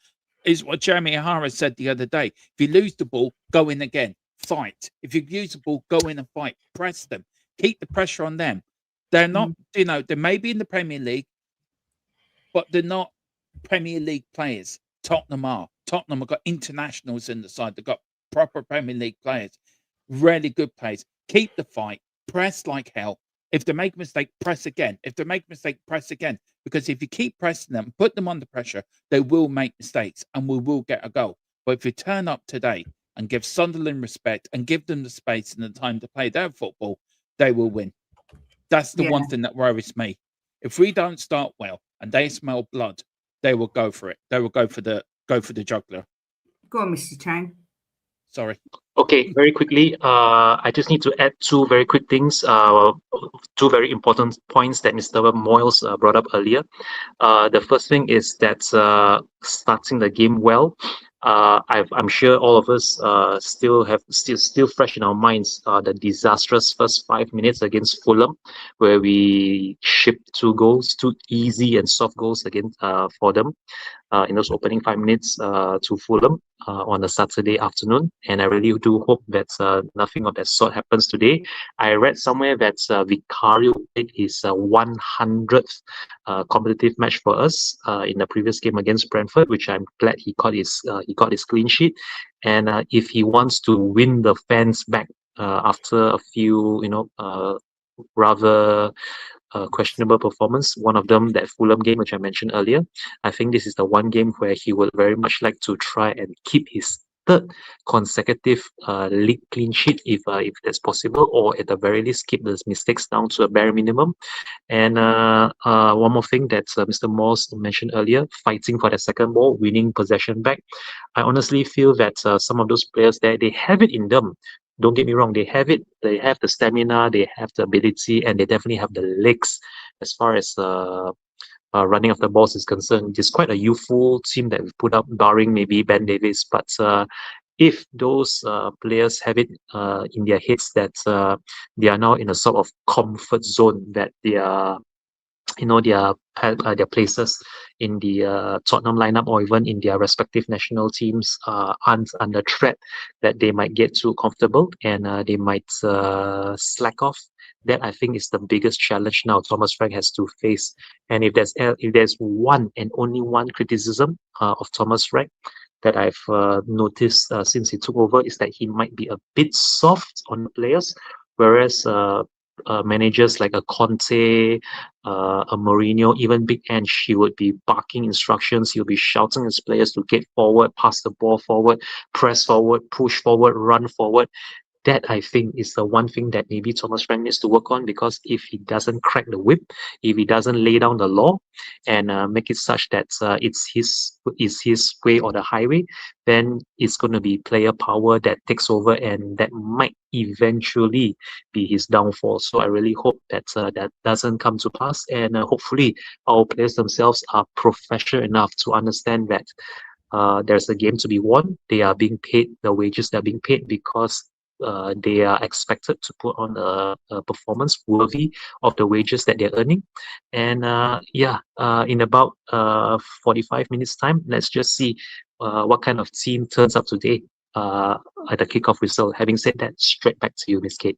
is what Jeremy O'Hara said the other day. If you lose the ball, go in again, fight. If you lose the ball, go in and fight. Press them, keep the pressure on them. They're not, you know, they may be in the Premier League, but they're not Premier League players. Tottenham are. Tottenham have got internationals in the side. They've got proper Premier League players, really good players. Keep the fight, press like hell. If they make a mistake, press again. If they make a mistake, press again. Because if you keep pressing them, put them under pressure, they will make mistakes and we will get a goal. But if you turn up today and give Sunderland respect and give them the space and the time to play their football, they will win. That's the one thing that worries me. If we don't start well and they smell blood, they will go for it. They will go for the jugular. Go on, Mr. Chang. Sorry. Okay, very quickly, I just need to add two very quick things, two very important points that Mr. Moyles brought up earlier. The first thing is that starting the game well. I'm sure all of us still fresh in our minds the disastrous first 5 minutes against Fulham, where we shipped 2 goals, 2 easy and soft goals against for them. In those opening 5 minutes to Fulham on a Saturday afternoon. And I really do hope that nothing of that sort happens today. I read somewhere that Vicario played his 100th competitive match for us in the previous game against Brentford, which I'm glad he got his clean sheet. And if he wants to win the fans back after a few, rather questionable performance, one of them that Fulham game which I mentioned earlier, I think this is the one game where he would very much like to try and keep his 3rd consecutive league clean sheet if that's possible, or at the very least keep the mistakes down to a bare minimum. And one more thing that Mr. Morse mentioned earlier, fighting for the second ball, winning possession back. I honestly feel that some of those players there, they have it in them. Don't get me wrong, they have it. They have the stamina, they have the ability, and they definitely have the legs as far as running of the balls is concerned. It's quite a youthful team that we've put up, barring maybe Ben Davies. But if those players have it in their heads that they are now in a sort of comfort zone, that they are, their places in the Tottenham lineup or even in their respective national teams aren't under threat, that they might get too comfortable and they might slack off. That I think is the biggest challenge now Thomas Frank has to face. And if there's one and only one criticism of Thomas Frank that I've noticed since he took over, is that he might be a bit soft on the players, whereas managers like a Conte, a Mourinho, even Big Ange, he would be barking instructions. He'll be shouting his players to get forward, pass the ball forward, press forward, push forward, run forward. That I think is the one thing that maybe Thomas Frank needs to work on, because if he doesn't crack the whip, if he doesn't lay down the law and make it such that it's his way or the highway, then it's going to be player power that takes over, and that might eventually be his downfall. So I really hope that that doesn't come to pass, and hopefully our players themselves are professional enough to understand that there's a game to be won. They are being paid the wages they're being paid because they are expected to put on a performance worthy of the wages that they're earning. And in about 45 minutes time, let's just see what kind of team turns up today at the kickoff whistle. Having said that, straight back to you, Miss Kate.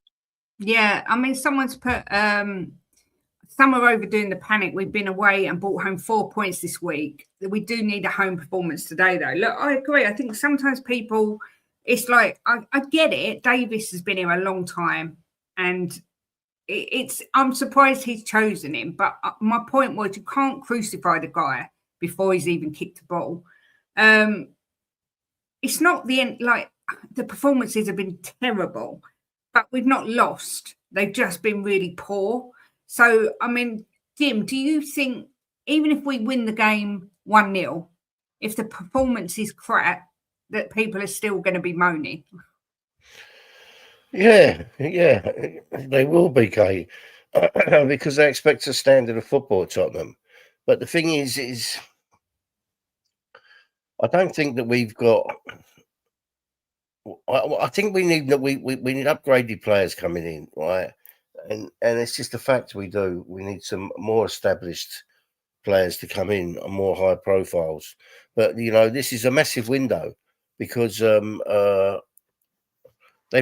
Yeah, I mean, someone's put some are overdoing the panic. We've been away and brought home 4 points this week. We do need a home performance today, though. Look, I agree. I think sometimes people, it's like, I get it. Davis has been here a long time, and I'm surprised he's chosen him. But my point was, you can't crucify the guy before he's even kicked the ball. It's not the end. Like, the performances have been terrible, but we've not lost. They've just been really poor. So, I mean, Jim, do you think even if we win the game 1-0, if the performance is crap, that people are still going to be moaning? Yeah, they will be, Kate, because they expect a standard of football at Tottenham. But the thing is I don't think that we've got. I think we need upgraded players coming in, right? And it's just a fact we do. We need some more established players to come in on more high profiles. But this is a massive window because they've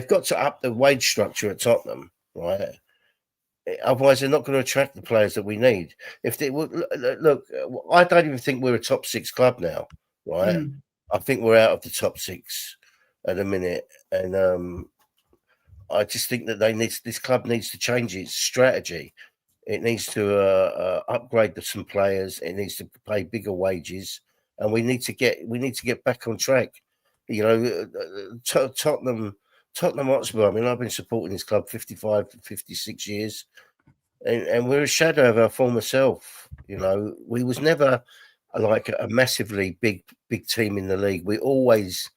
got to up the wage structure at Tottenham, right? Otherwise, they're not going to attract the players that we need. If they look, I don't even think we're a top 6 club now, right? I think we're out of the top 6 at the minute, and I just think that this club needs to change its strategy. It needs to upgrade some players. It needs to pay bigger wages, and we need to get back on track. Tottenham Hotspur. I mean, I've been supporting this club 55, 56 years, and we're a shadow of our former self. We was never like a massively big team in the league. We always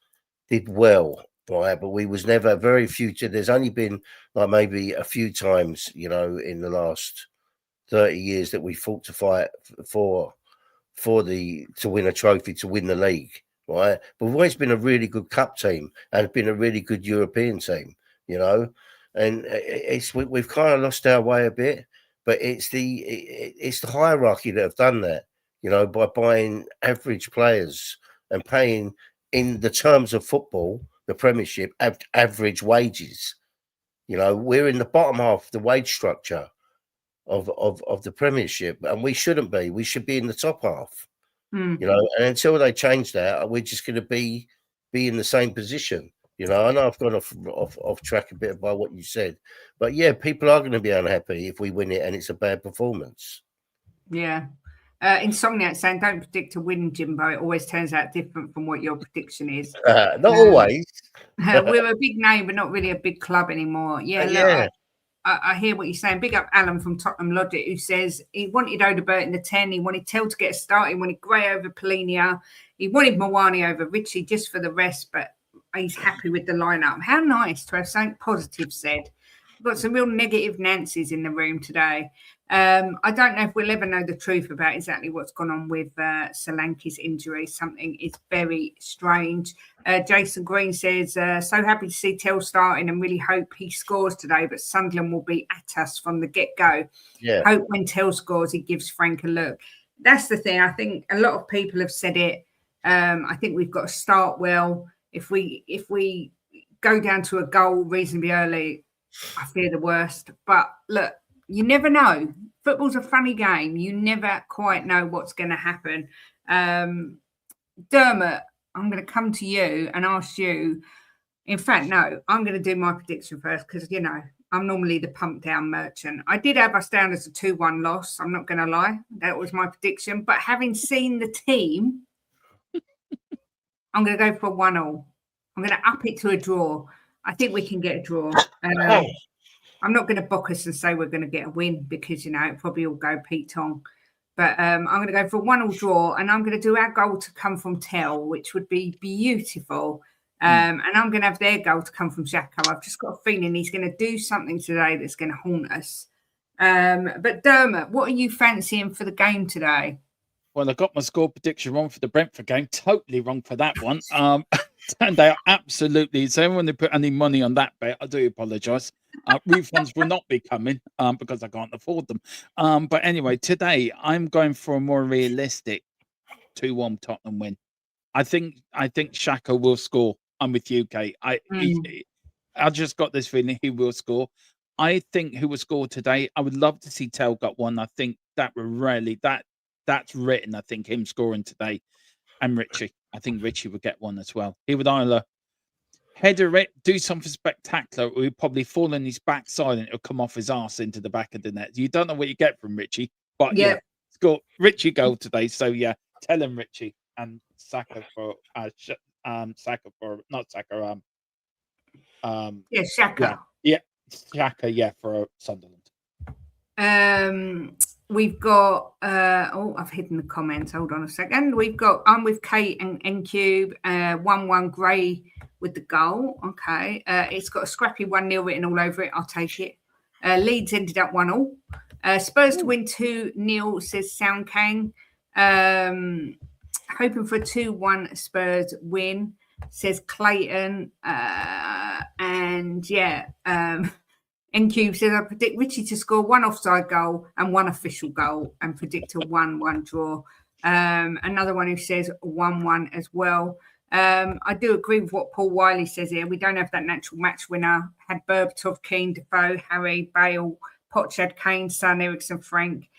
did well, right? But we was never very few. There's only been like maybe a few times, in the last 30 years that we fought to fight to win a trophy, to win the league, right? But we've always been a really good cup team and been a really good European team, and we've kind of lost our way a bit, but it's the hierarchy that have done that, by buying average players and paying, in the terms of football, the Premiership, average wages. We're in the bottom half of the wage structure of the Premiership, and we shouldn't be. We should be in the top half. And until they change that, we're just going to be in the same position. I know I've gone off track a bit by what you said, but yeah, people are going to be unhappy if we win it and it's a bad performance. Yeah. Insomniac saying, don't predict a win, Jimbo. It always turns out different from what your prediction is. Not always. We're a big name, but not really a big club anymore. Yeah, look, I hear what you're saying. Big up Alan from Tottenham Logic, who says he wanted Odobert in the 10. He wanted Tell to get a start. He wanted Gray over Polinia. He wanted Mawani over Richie just for the rest, but he's happy with the lineup. How nice to have something positive said. We've got some real negative Nancy's in the room today. I don't know if we'll ever know the truth about exactly what's gone on with Solanke's injury. Something is very strange. Jason Green says, so happy to see Tell starting and really hope he scores today, but Sunderland will be at us from the get-go. Yeah. Hope when Tell scores, he gives Frank a look. That's the thing. I think a lot of people have said it. I think we've got to start well. If we go down to a goal reasonably early, I fear the worst. But look, you never know. Football's a funny game. You never quite know what's going to happen. Dermot, I'm going to come to you and ask you. In fact, no, I'm going to do my prediction first because, I'm normally the pump down merchant. I did have us down as a 2-1 loss. I'm not going to lie. That was my prediction. But having seen the team, I'm going to go for a 1-1. I'm going to up it to a draw. I think we can get a draw. I'm not going to book us and say we're going to get a win because, it probably will go Pete Tong. But I'm going to go for a 1-1 draw, and I'm going to do our goal to come from Tell, which would be beautiful. And I'm going to have their goal to come from Xhaka. I've just got a feeling he's going to do something today that's going to haunt us. But Dermot, what are you fancying for the game today? Well, I got my score prediction wrong for the Brentford game. Totally wrong for that one. And they are absolutely. So anyone who put any money on that bet, I do apologise. Refunds will not be coming because I can't afford them. But anyway, today I'm going for a more realistic 2-1 Tottenham win. I think Xhaka will score. I'm with you, Kate. I just got this feeling he will score. I think who will score today. I would love to see Tell got one. I think that would really that's written. I think him scoring today, and Richie. I think Richie would get one as well. He would either header it, do something spectacular, or he'd probably fall on his backside and it'll come off his arse into the back of the net. You don't know what you get from Richie, but yeah, score Richie goal today. So yeah, tell him Richie and Saka for Saka for not Saka. Xhaka. Yeah, Xhaka. For Sunderland. We've got I've hidden the comments. Hold on a second. I'm with Kate and N-Cube, 1-1 Gray with the goal. Okay. It's got a scrappy 1-0 written all over it. I'll take it. Leeds ended up 1-1. Spurs to win 2-0, says Sound Kang. Hoping for a 2-1 Spurs win, says Clayton. NQ says, I predict Richie to score 1 offside goal and 1 official goal and predict a 1-1 draw. Another one who says 1-1 as well. I do agree with what Paul Wiley says here. We don't have that natural match winner. Had Berbatov, Keane, Defoe, Harry, Bale, Pochad, Kane, Son, Ericsson, Frank,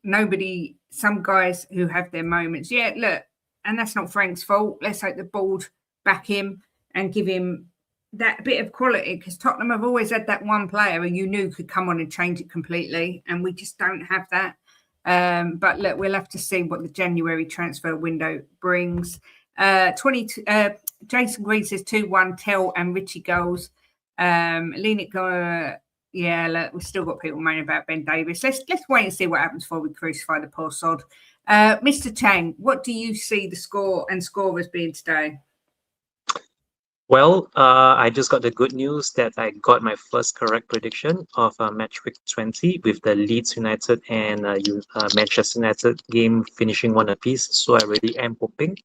nobody, some guys who have their moments. Yeah, look, and that's not Frank's fault. Let's hope the board back him and give him that bit of quality, because Tottenham have always had that one player who you knew could come on and change it completely, and we just don't have that. But look, we'll have to see what the January transfer window brings. Jason Green says 2-1, Tell and Richie goals. Yeah, look, we've still got people moaning about Ben Davis. Let's wait and see what happens before we crucify the poor sod. Mr. Chang, what do you see the score and scorers being today? Well, I just got the good news that I got my first correct prediction of match week 20 with the Leeds United and Manchester United game finishing 1 apiece. So I really am hoping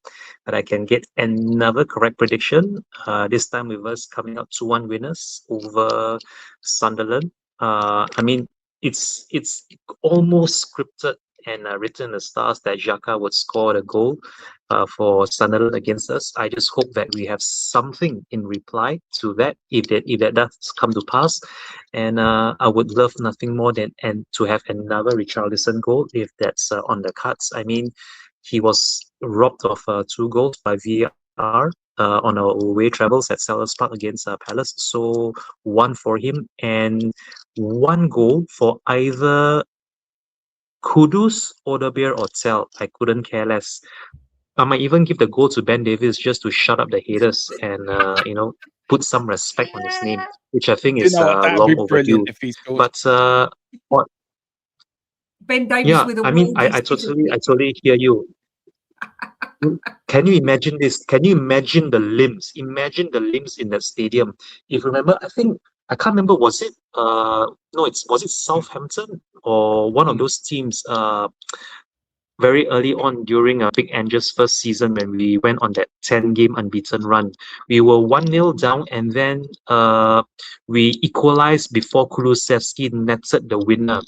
that I can get another correct prediction. This time with us coming out 2-1 winners over Sunderland. I mean, it's almost scripted and written in the stars that Xhaka would score the goal for Sunderland against us. I just hope that we have something in reply to that, if that does come to pass. And I would love nothing more than to have another Richarlison goal if that's on the cards. I mean, he was robbed of 2 goals by VAR on our away travels at Selhurst Park against Palace. So 1 for him and 1 goal for either Kudus, Odebeer, or Tell. I couldn't care less. I might even give the goal to Ben Davies just to shut up the haters and put some respect on his name, which I think is That'd long be overdue. brilliant if he scored. But Ben Davies yeah, with a I mean, I totally hear you. Can you imagine this? Can you imagine the limbs? Imagine the limbs in that stadium. If you remember, I can't remember. Was it was it Southampton or one of those teams? Very early on during Big Angel's first season when we went on that 10-game unbeaten run. We were 1-0 down and then we equalized before Kulusevski netted the winner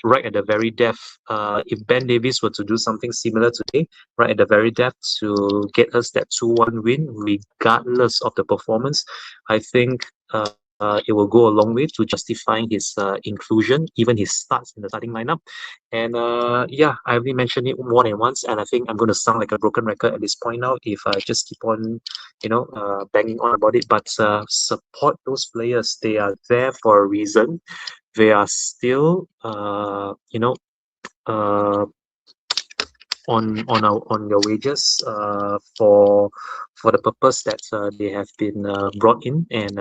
right at the very death. If Ben Davies were to do something similar today, right at the very death to get us that 2-1 win, regardless of the performance, I think it will go a long way to justifying his inclusion, even his starts in the starting lineup. And yeah, I already mentioned it more than once, and I think I'm going to sound like a broken record at this point now if I just keep on, banging on about it. But support those players; they are there for a reason. They are still, on their wages for the purpose that they have been brought in and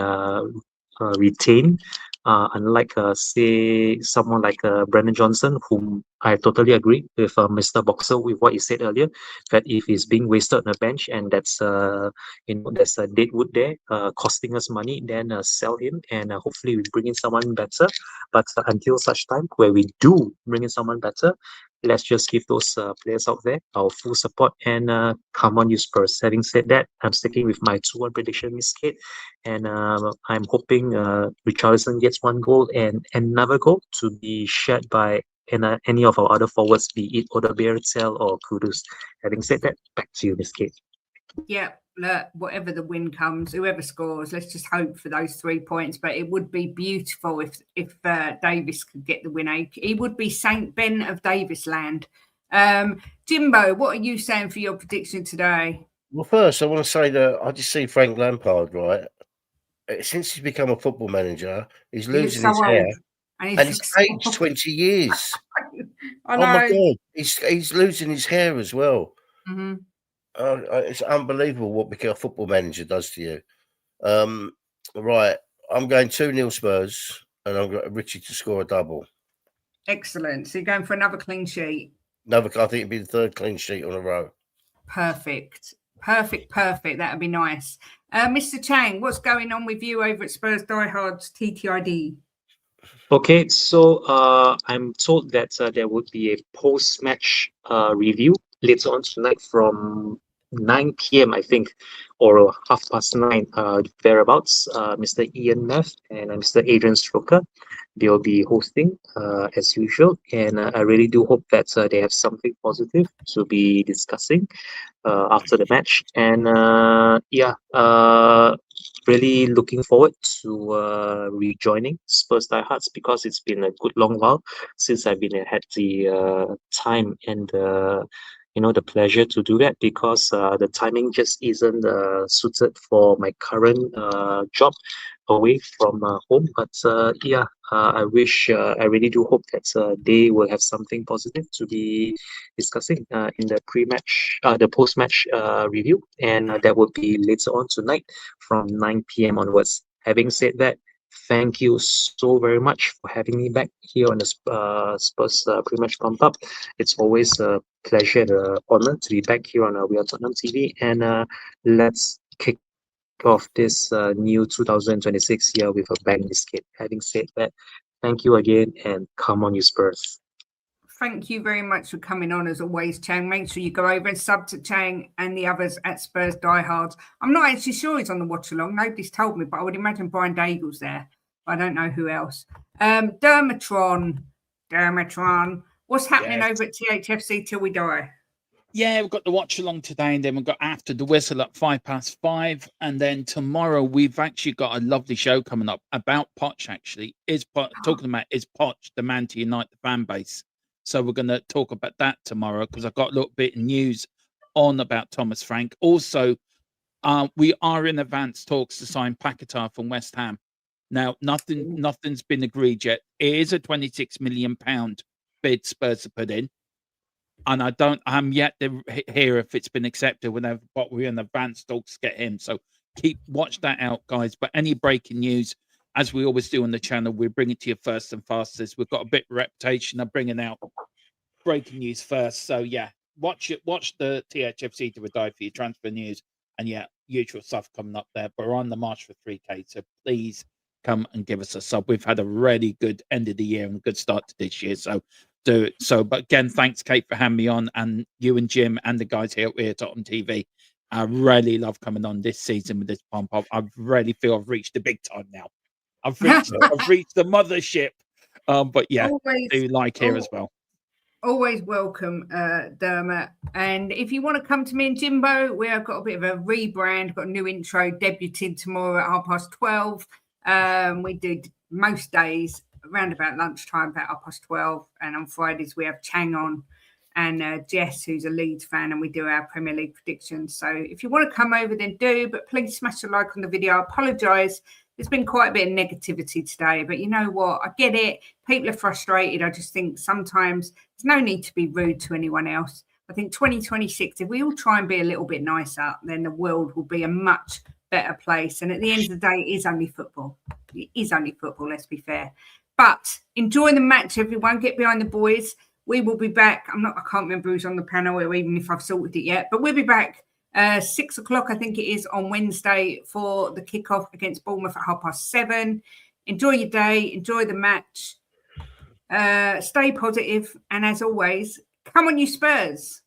retained. Unlike say someone like Brennan Johnson, whom I totally agree with Mr. Boxer with what he said earlier, that if he's being wasted on a bench and that's there's a dead wood there costing us money, then sell him and hopefully we bring in someone better. But until such time where we do bring in someone better, let's just give those players out there our full support and come on, you Spurs. Having said that, I'm sticking with my 2-1 prediction, Miss Kate, and I'm hoping Richarlison gets 1 goal and another goal to be shared by any of our other forwards, be it Odebeer, Tell, or Kudus. Having said that, back to you, Miss Kate. Yeah, look, whatever the win comes, whoever scores, let's just hope for those 3 points. But it would be beautiful if Davis could get the win. He would be Saint Ben of Davis land. Jimbo, what are you saying for your prediction today? Well, first, I want to say that I just see Frank Lampard, right? Since he's become a football manager, he's losing his hair. And he's aged 20 years. I know. Oh, my God. He's losing his hair as well. Mm-hmm. It's unbelievable what a football manager does to you. Right. I'm going 2-0 Spurs, and I've got Richie to score a double. Excellent. So you're going for another clean sheet? I think it'd be the 3rd clean sheet on a row. Perfect. That'd be nice. Mr. Chang, what's going on with you over at Spurs Diehards TTID? Okay, so I'm told that there would be a post-match review later on tonight from 9 p.m. I think, or 9:30 thereabouts. Mr. Ian Neff and Mr. Adrian Stroker, they'll be hosting as usual, and I really do hope that they have something positive to be discussing after the match. And really looking forward to rejoining Spurs diehards, because it's been a good long while since I've been had the time and the pleasure to do that, because the timing just isn't suited for my current job away from home. But I really do hope that they will have something positive to be discussing in the the post-match review, and that will be later on tonight from 9 p.m. onwards. Having said that, thank you so very much for having me back here on the Spurs pre-match pump up. It's always a pleasure and an honor to be back here on We Are Tottenham TV, and let's kick off this new 2026 year with a bang biscuit. Having said that, thank you again, and come on, you Spurs. Thank you very much for coming on as always, Chang. Make sure you go over and sub to Chang and the others at Spurs Diehards. I'm not actually sure he's on the watch along. Nobody's told me, but I would imagine Brian Daigle's there. I don't know who else. Dermatron, what's happening over at THFC till we die? Yeah, we've got the watch along today, and then we've got After the Whistle at 5:05, and then tomorrow we've actually got a lovely show coming up about Poch. Actually, talking about is Poch the man to unite the fan base? So we're going to talk about that tomorrow, because I've got a little bit of news on about Thomas Frank. Also, we are in advanced talks to sign Paquetá from West Ham. Now, nothing's been agreed yet. It is a £26 million bid Spurs to put in, and I'm yet to hear if it's been accepted. But we're in advanced talks to get him. So watch that out, guys. But any breaking news, as we always do on the channel, we bring it to you first and fastest. We've got a bit of reputation of bringing out breaking news first. So yeah, watch the THFC to die for your transfer news, and yeah, usual stuff coming up there. But we're on the march for 3K, so please come and give us a sub. We've had a really good end of the year and a good start to this year. But again, thanks, Kate, for having me on, and you and Jim and the guys here at WeAreTottenham TV. I really love coming on this season with this pump up. I really feel I've reached the big time now. I've reached the mothership. But yeah, do like here as well. Always welcome, Dermot. And if you want to come to me and Jimbo, we have got a bit of a rebrand, got a new intro debuted tomorrow at 12:30. We do most days around about lunchtime, about 12:30. And on Fridays, we have Chang on and Jess, who's a Leeds fan, and we do our Premier League predictions. So if you want to come over, then do. But please smash a like on the video. I apologise. There's been quite a bit of negativity today, but you know what? I get it. People are frustrated. I just think sometimes there's no need to be rude to anyone else. I think 2026, if we all try and be a little bit nicer, then the world will be a much better place. And at the end of the day, it is only football. It is only football, let's be fair. But enjoy the match, everyone. Get behind the boys. We will be back. I can't remember who's on the panel, or even if I've sorted it yet, but we'll be back 6 o'clock, I think it is, on Wednesday for the kickoff against Bournemouth at 7:30. Enjoy your day, enjoy the match, stay positive, and as always, come on, you Spurs.